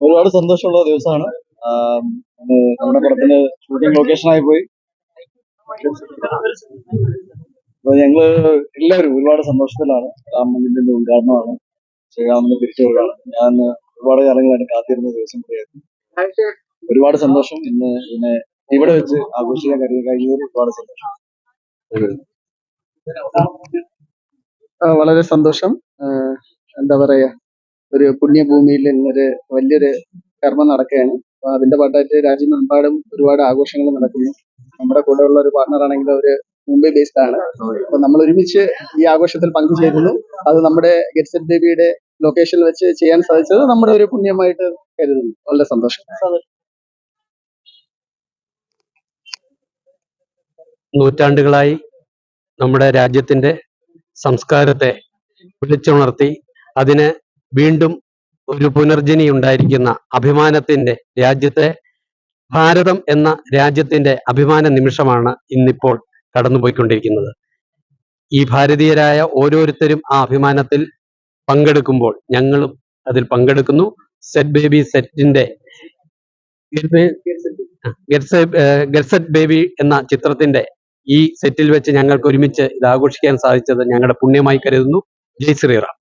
ഒരുപാട് സന്തോഷമുള്ള ദിവസമാണ്. നമ്മുടെ പടത്തിന്റെ ഷൂട്ടിംഗ് ലൊക്കേഷനായി പോയി. അപ്പൊ ഞങ്ങള് എല്ലാവരും ഒരുപാട് സന്തോഷത്തിലാണ്. രാമന്റെ ഉദ്ഘാടനമാണ്, ശ്രീരാമന് തിരിച്ചു കൊടുക്കുകയാണ്. ഞാൻ ഒരുപാട് കാലങ്ങളായിട്ട് കാത്തിരുന്ന ദിവസം കൂടിയായിരുന്നു. ഒരുപാട് സന്തോഷം. ഇന്ന് ഇതിനെ ഇവിടെ വെച്ച് ആഘോഷിക്കാൻ കഴിഞ്ഞതിൽ ഒരുപാട് സന്തോഷം. വളരെ സന്തോഷം. എന്താ പറയാ, ഒരു പുണ്യഭൂമിയിൽ ഇന്നൊരു വലിയൊരു കർമ്മം നടക്കുകയാണ്. അപ്പൊ അതിന്റെ ഭാഗമായിട്ട് രാജ്യമെമ്പാടും ഒരുപാട് ആഘോഷങ്ങൾ നടക്കുന്നു. നമ്മുടെ കൂടെ ഉള്ള ഒരു പാർട്ണർ ആണെങ്കിൽ അവര് മുംബൈ ബേസ്ഡ് ആണ്. അപ്പൊ നമ്മൾ ഒരുമിച്ച് ഈ ആഘോഷത്തിൽ പങ്കുചേരുന്നു. അത് നമ്മുടെ ഗെറ്റ് സെറ്റ് ബേബിയുടെ ലൊക്കേഷനിൽ വെച്ച് ചെയ്യാൻ സാധിച്ചത് നമ്മുടെ ഒരു പുണ്യമായിട്ട് കരുതുന്നു. വളരെ സന്തോഷം. നൂറ്റാണ്ടുകളായി നമ്മുടെ രാജ്യത്തിന്റെ സംസ്കാരത്തെ വിളിച്ചുണർത്തി അതിന് വീണ്ടും ഒരു പുനർജനി ഉണ്ടായിരിക്കുന്ന അഭിമാനത്തിന്റെ രാജ്യത്തെ, ഭാരതം എന്ന രാജ്യത്തിന്റെ അഭിമാന നിമിഷമാണ് ഇന്നിപ്പോൾ കടന്നുപോയിക്കൊണ്ടിരിക്കുന്നത്. ഈ ഭാരതീയരായ ഓരോരുത്തരും ആ അഭിമാനത്തിൽ പങ്കെടുക്കുമ്പോൾ ഞങ്ങളും അതിൽ പങ്കെടുക്കുന്നു. സെറ്റ് ബേബി സെറ്റിന്റെ ഗെറ്റ് ബേബി എന്ന ചിത്രത്തിന്റെ ഈ സെറ്റിൽ വെച്ച് ഞങ്ങൾക്ക് ഒരുമിച്ച് ഇത് ആഘോഷിക്കാൻ സാധിച്ചത് ഞങ്ങളുടെ പുണ്യമായി കരുതുന്നു. ജയ് ശ്രീറാം.